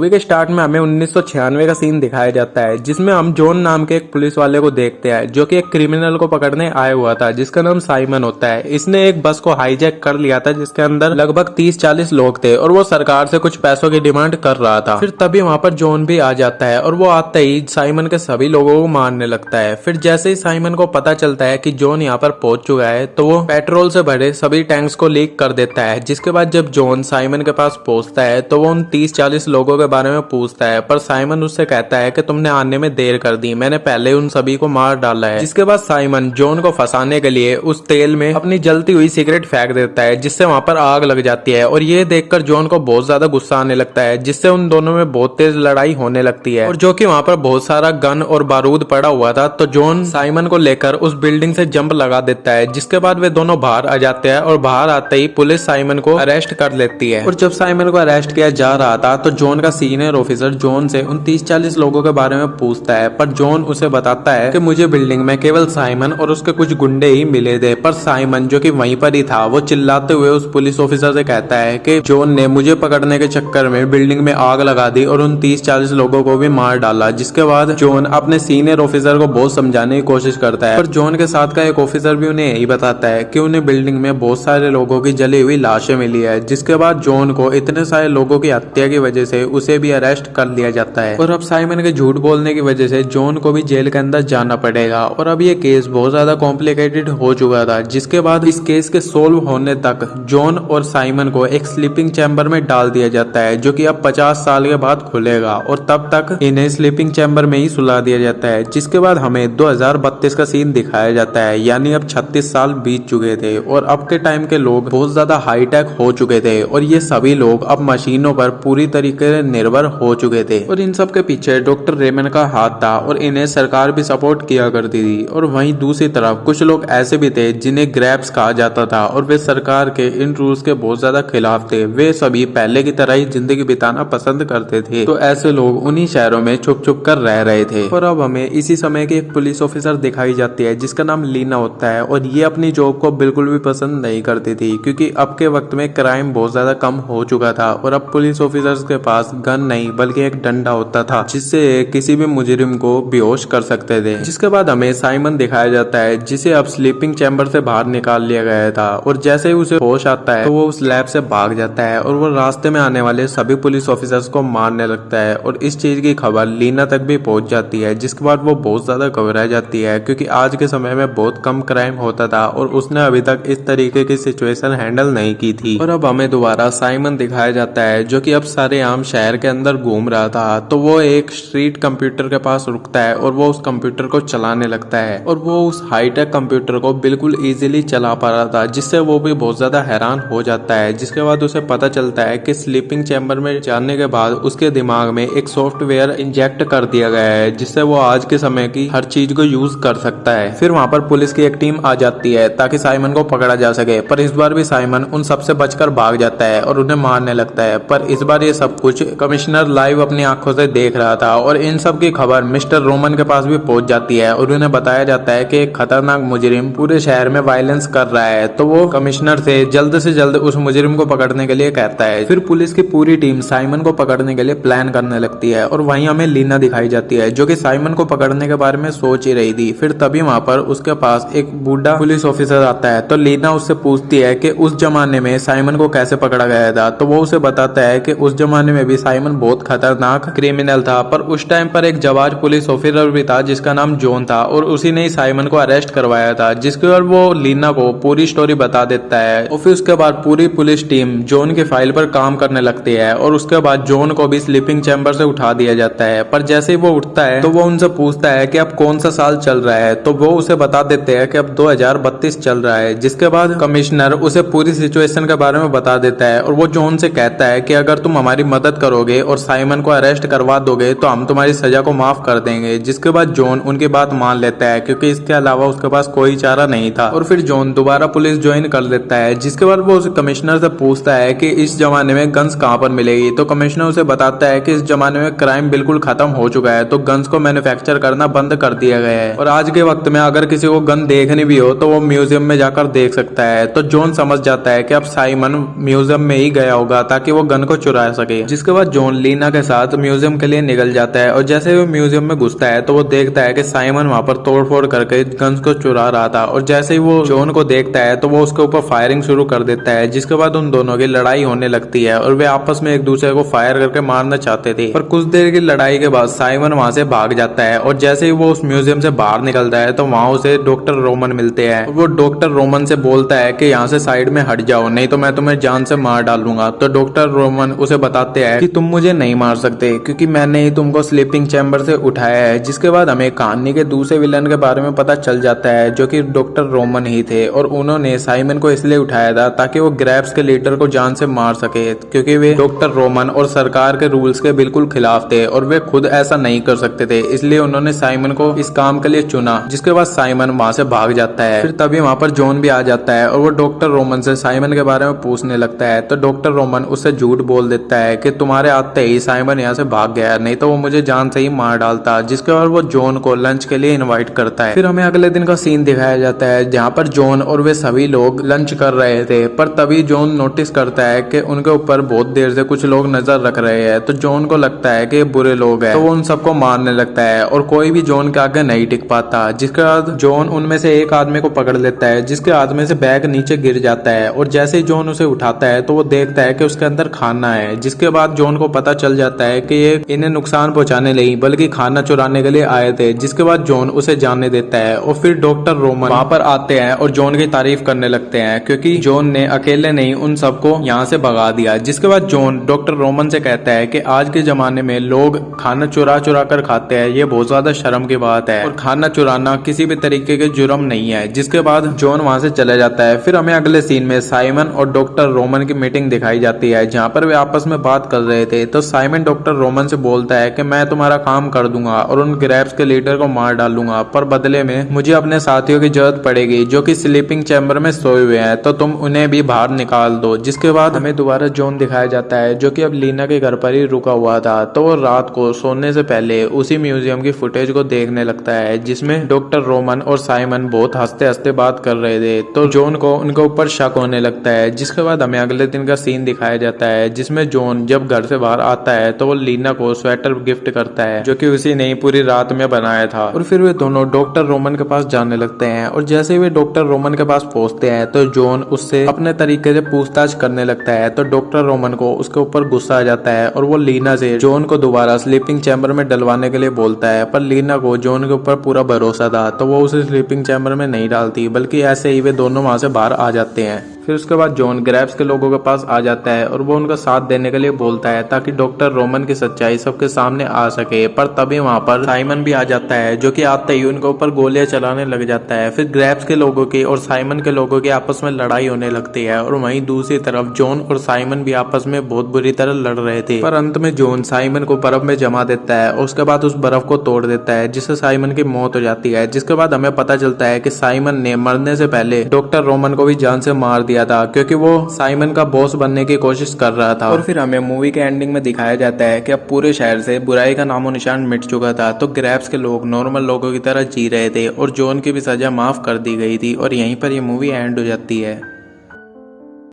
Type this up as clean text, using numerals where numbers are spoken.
Movie के start में हमें 1996 का सीन दिखाया जाता है जिसमें हम जॉन नाम के एक पुलिस वाले को देखते हैं जो कि एक क्रिमिनल को पकड़ने आया हुआ था जिसका नाम साइमन होता है। इसने एक बस को हाईजैक कर लिया था जिसके अंदर लगभग 30-40 लोग थे और वो सरकार से कुछ पैसों की डिमांड कर रहा था। फिर तभी वहाँ पर जॉन भी आ जाता है और वो आते ही साइमन के सभी लोगों को मारने लगता है। फिर जैसे ही साइमन को पता चलता है कि जॉन यहाँ पर पहुंच चुका है तो वो पेट्रोल से भरे सभी टैंक्स को लीक कर देता है। जिसके बाद जब जॉन साइमन के पास पहुंचता है तो वो उन 30-40 लोगों के बारे में पूछता है, पर साइमन उससे कहता है कि तुमने आने में देर कर दी, मैंने पहले उन सभी को मार डाला है। जिसके बाद साइमन जॉन को फंसाने के लिए उस तेल में अपनी जलती हुई सिगरेट फेंक देता है जिससे वहां पर आग लग जाती है और ये देखकर जॉन को बहुत ज्यादा गुस्सा आने लगता है जिससे उन दोनों में बहुत तेज लड़ाई होने लगती है। और जो कि वहां पर बहुत सारा गन और बारूद पड़ा हुआ था तो जॉन साइमन को लेकर उस बिल्डिंग से जंप लगा देता है। जिसके बाद वे दोनों बाहर आ जाते हैं और बाहर आते ही पुलिस साइमन को अरेस्ट कर लेती है। और जब साइमन को अरेस्ट किया जा रहा था तो जॉन का सीनियर ऑफिसर जॉन से उन 30-40 लोगों के बारे में पूछता है, पर जॉन उसे बताता है कि मुझे बिल्डिंग में केवल साइमन और उसके कुछ गुंडे ही मिले थे। पर साइमन जो कि वहीं पर ही था वो चिल्लाते हुए उस पुलिस ऑफिसर से कहता है कि जॉन ने मुझे पकड़ने के चक्कर में बिल्डिंग में आग लगा दी और उन 30-40 लोगों को भी मार डाला। जिसके बाद जॉन अपने सीनियर ऑफिसर को बहुत समझाने की कोशिश करता है, पर जॉन के साथ का एक ऑफिसर भी उन्हें यही बताता है कि उन्हें बिल्डिंग में बहुत सारे लोगों की जली हुई लाशें मिली है। जिसके बाद जॉन को इतने सारे लोगों की हत्या की वजह से उसे भी अरेस्ट कर लिया जाता है और अब साइमन के झूठ बोलने की वजह से जॉन को भी जेल के अंदर जाना पड़ेगा। और अब ये केस बहुत ज्यादा कॉम्प्लिकेटेड हो चुका था। जिसके बाद इस केस के सोल्व होने तक जॉन और साइमन को एक स्लीपिंग चैम्बर में डाल दिया जाता है जो कि अब 50 साल के बाद खुलेगा और तब तक इन्हें स्लीपिंग चैम्बर में ही सुला दिया जाता है। जिसके बाद हमें 2032 का सीन दिखाया जाता है, यानी अब 36 साल बीत चुके थे और अब के टाइम के लोग बहुत ज्यादा हाईटेक हो चुके थे और ये सभी लोग अब मशीनों पर पूरी तरीके से निर्भर हो चुके थे। और इन सब के पीछे डॉक्टर रेमन का हाथ था और इन्हें सरकार भी सपोर्ट किया करती थी। और वहीं दूसरी तरफ कुछ लोग ऐसे भी थे जिन्हें ग्रैब्स कहा जाता था और वे सरकार के इन रूल्स के बहुत ज्यादा खिलाफ थे। वे सभी पहले की तरह ही जिंदगी बिताना पसंद करते थे, तो ऐसे लोग उन्हीं शहरों में छुप छुप कर रह रहे थे। और अब हमें इसी समय की एक पुलिस ऑफिसर दिखाई जाती है जिसका नाम लीना होता है और ये अपनी जॉब को बिल्कुल भी पसंद नहीं करती थी क्योंकि अब के वक्त में क्राइम बहुत ज्यादा कम हो चुका था और अब पुलिस ऑफिसर्स के पास गन नहीं बल्कि एक डंडा होता था जिससे किसी भी मुजरिम को बेहोश कर सकते थे। जिसके बाद हमें साइमन दिखाया जाता है जिसे अब स्लीपिंग चैम्बर से बाहर निकाल लिया गया था और जैसे ही उसे होश आता है तो वो उस लैब से भाग जाता है और वो रास्ते में आने वाले सभी पुलिस ऑफिसर्स को मारने लगता है और इस चीज की खबर लीना तक भी पहुंच जाती है। जिसके बाद वो बहुत ज्यादा घबरा जाती है क्योंकि आज के समय में बहुत कम क्राइम होता था और उसने अभी तक इस तरीके की सिचुएशन हैंडल नहीं की थी। और अब हमें दोबारा साइमन दिखाया जाता है जो कि अब सरेआम शहर के अंदर घूम रहा था। तो वो एक स्ट्रीट कंप्यूटर के पास रुकता है और वो उस कंप्यूटर को चलाने लगता है और वो उस हाईटेक कंप्यूटर को बिल्कुल इजीली चला पा रहा था जिससे वो भी बहुत ज्यादा हैरान हो जाता है। जिसके बाद उसे पता चलता है कि स्लीपिंग चैम्बर में जाने के बाद उसके दिमाग में एक सॉफ्टवेयर इंजेक्ट कर दिया गया है जिससे वो आज के समय की हर चीज को यूज कर सकता है। फिर वहाँ पर पुलिस की एक टीम आ जाती है ताकि साइमन को पकड़ा जा सके, पर इस बार भी साइमन उन सबसे बचकर भाग जाता है और उन्हें मारने लगता है। पर इस बार ये सब कुछ कमिश्नर लाइव अपनी आंखों से देख रहा था और इन सब की खबर मिस्टर रोमन के पास भी पहुंच जाती है और उन्हें बताया जाता है कि एक खतरनाक मुजरिम पूरे शहर में वायलेंस कर रहा है। तो वो कमिश्नर से जल्द उस मुजरिम को पकड़ने के लिए कहता है। फिर पुलिस की पूरी टीम साइमन को पकड़ने के लिए प्लान करने लगती है और वहीं हमें लीना दिखाई जाती है जो कि साइमन को पकड़ने के बारे में सोच ही रही थी। फिर तभी वहाँ पर उसके पास एक बूढ़ा पुलिस ऑफिसर आता है तो लीना उससे पूछती है कि उस जमाने में साइमन को कैसे पकड़ा गया था। तो वो उसे बताता है कि उस जमाने में भी साइमन बहुत खतरनाक क्रिमिनल था, पर उस टाइम पर एक जवाज पुलिस ऑफिसर भी था जिसका नाम जॉन था और उसी ने ही साइमन को अरेस्ट करवाया था। जिसके बाद वो लीना को पूरी स्टोरी बता देता है और फिर उसके बाद पूरी पुलिस टीम जॉन की फाइल पर काम करने लगती है और उसके बाद जॉन को भी स्लीपिंग चैम्बर से उठा दिया जाता है। पर जैसे ही वो उठता है तो वो उनसे पूछता है कि अब कौन सा साल चल रहा है, तो वो उसे बता देते हैं कि अब 2032 चल रहा है। जिसके बाद कमिश्नर उसे पूरी सिचुएशन के बारे में बता देता है और वो जॉन से कहता है कि अगर तुम हमारी मदद करोगे और साइमन को अरेस्ट करवा दोगे तो हम तुम्हारी सजा को माफ कर देंगे। जिसके बाद जॉन उनकी बात मान लेता है क्योंकि इसके अलावा उसके पास कोई चारा नहीं था और फिर जॉन दोबारा पुलिस ज्वाइन कर लेता है। जिसके बाद वो उस कमिश्नर से पूछता है कि इस जमाने में गन्स कहाँ पर मिलेगी, तो कमिश्नर उसे बताता है कि इस जमाने में क्राइम बिल्कुल खत्म हो चुका है, तो गन्स को मैन्युफैक्चर करना बंद कर दिया गया है और आज के वक्त में अगर किसी को गन देखनी भी हो तो वो म्यूजियम में जाकर देख सकता है। तो जॉन समझ जाता है कि अब साइमन म्यूजियम में ही गया होगा ताकि वो गन को चुरा सके। जिसके बाद जॉन लीना के साथ म्यूजियम के लिए निकल जाता है और जैसे वो म्यूजियम में घुसता है तो वो देखता है कि साइमन वहां पर तोड़फोड़ करके गन्स को चुरा रहा था और जैसे ही वो जॉन को देखता है तो वो उसके ऊपर फायरिंग शुरू कर देता है, जिसके बाद उन दोनों की लड़ाई होने लगती है और वे आपस में एक दूसरे को फायर करके मारना चाहते थे। पर कुछ देर की लड़ाई के बाद साइमन वहां से भाग जाता है और जैसे ही वो उस म्यूजियम से बाहर निकलता है तो वहां उसे डॉक्टर रोमन मिलते हैं। वो डॉक्टर रोमन से बोलता है कि यहाँ से साइड में हट जाओ, नहीं तो मैं तुम्हें जान से मार डालूंगा। तो डॉक्टर रोमन उसे बताते हैं कि तुम मुझे नहीं मार सकते क्योंकि मैंने ही तुमको स्लीपिंग चैम्बर से उठाया है। जिसके बाद हमें कहानी के दूसरे विलन के बारे में पता चल जाता है जो कि डॉक्टर रोमन ही थे और उन्होंने साइमन को इसलिए उठाया था ताकि वो ग्रैब्स के लीडर को जान से मार सके, क्योंकि वे डॉक्टर रोमन और सरकार के रूल्स के बिल्कुल खिलाफ थे और वे खुद ऐसा नहीं कर सकते थे, इसलिए उन्होंने साइमन को इस काम के लिए चुना। जिसके बाद साइमन वहां से भाग जाता है। फिर तभी वहां पर जॉन भी आ जाता है और वो डॉक्टर रोमन से साइमन के बारे में पूछने लगता है। तो डॉक्टर रोमन उससे झूठ बोल देता है कि तुम्हारे आते ही साइमन यहाँ से भाग गया, नहीं तो वो मुझे जान से ही मार डालता। जिसके बाद वो जॉन को लंच के लिए इनवाइट करता है। फिर हमें अगले दिन का सीन दिखाया जाता है जहाँ पर जॉन और वे सभी लोग लंच कर रहे थे, पर तभी जॉन नोटिस करता है कि उनके ऊपर बहुत देर से कुछ लोग नजर रख रहे हैं। तो जॉन को लगता है कि ये बुरे लोग हैं, तो वो उन सबको मारने लगता है और कोई भी जॉन के आगे नहीं टिक पाता। जिसके बाद जॉन उनमें से एक आदमी को पकड़ लेता है, जिसके हाथ में से बैग नीचे गिर जाता है और जैसे ही जॉन उसे उठाता है तो वो देखता है कि उसके अंदर खाना है। जिसके बाद जॉन को पता चल जाता है कि ये इन्हें नुकसान पहुंचाने नहीं बल्कि खाना चुराने के लिए आए थे। जिसके बाद जॉन उसे जाने देता है और फिर डॉक्टर रोमन वहां पर आते हैं और जॉन की तारीफ करने लगते हैं क्योंकि जॉन ने अकेले नहीं उन सबको यहाँ से भगा दिया। जिसके बाद जॉन डॉक्टर रोमन से कहता है कि आज के जमाने में लोग खाना चुरा चुरा कर खाते हैं, ये बहुत ज्यादा शर्म की बात है और खाना चुराना किसी भी तरीके के जुर्म नहीं है। जिसके बाद जॉन वहां से चले जाता है। फिर हमें अगले सीन में साइमन और डॉक्टर रोमन की मीटिंग दिखाई जाती है जहाँ पर वे आपस में बात कर रहे थे। तो साइमन डॉक्टर रोमन से बोलता है कि मैं तुम्हारा काम कर दूंगा और उन ग्रैब्स के लीडर को मार डालूंगा, पर बदले में मुझे अपने साथियों की जरूरत पड़ेगी जो कि स्लीपिंग चैम्बर में सोए हुए हैं, तो तुम उन्हें भी बाहर निकाल दो। जिसके बाद हमें दोबारा जॉन दिखाया जाता है जो कि अब लीना के घर पर ही रुका हुआ था। तो वो रात को सोने से पहले उसी म्यूजियम की फुटेज को देखने लगता है जिसमें डॉक्टर रोमन और साइमन बहुत हंसते हंसते बात कर रहे थे। तो जॉन को उनके ऊपर शक होने लगता है। जिसके बाद हमें अगले दिन का सीन दिखाया जाता है जिसमें जॉन जब घर से बाहर आता है तो वो लीना को स्वेटर गिफ्ट करता है जो कि उसी ने पूरी रात में बनाया था। और फिर वे दोनों डॉक्टर रोमन के पास जाने लगते हैं और जैसे वे डॉक्टर रोमन के पास पहुंचते हैं तो जॉन उससे अपने तरीके से पूछताछ करने लगता है। तो डॉक्टर रोमन को उसके ऊपर गुस्सा आ जाता है और वो लीना से जॉन को दोबारा स्लीपिंग चैम्बर में डलवाने के लिए बोलता है, पर लीना को जॉन के ऊपर पूरा भरोसा था तो वो उसे स्लीपिंग चैम्बर में नहीं डालती, बल्कि ऐसे ही वे दोनों वहां से बाहर आ जाते हैं। फिर उसके बाद जॉन ग्रैब्स के लोगों के पास आ जाता है और वो उनका साथ देने के लिए बोलता है ताकि डॉक्टर रोमन की सच्चाई सबके सामने आ सके। पर तभी वहां पर साइमन भी आ जाता है जो कि आते ही उनके ऊपर गोलियां चलाने लग जाता है। फिर ग्रैब्स के लोगों की और साइमन के लोगों की आपस में लड़ाई होने लगती है और वहीं दूसरी तरफ जॉन और साइमन भी आपस में बहुत बुरी तरह लड़ रहे थे। पर अंत में जॉन साइमन को बर्फ में जमा देता है और उसके बाद उस बर्फ को तोड़ देता है जिससे साइमन की मौत हो जाती है। जिसके बाद हमें पता चलता है कि साइमन ने मरने से पहले डॉक्टर रोमन को भी जान से मार दिया था क्योंकि वो साइमन का बॉस बनने की कोशिश कर रहा था। और फिर हमें मूवी के एंडिंग में दिखाया जाता है कि अब पूरे शहर से बुराई का नामो निशान मिट चुका था। तो ग्रैब्स के लोग नॉर्मल लोगों की तरह जी रहे थे और जॉन की भी सजा माफ कर दी गई थी और यहीं पर ये मूवी एंड हो जाती है।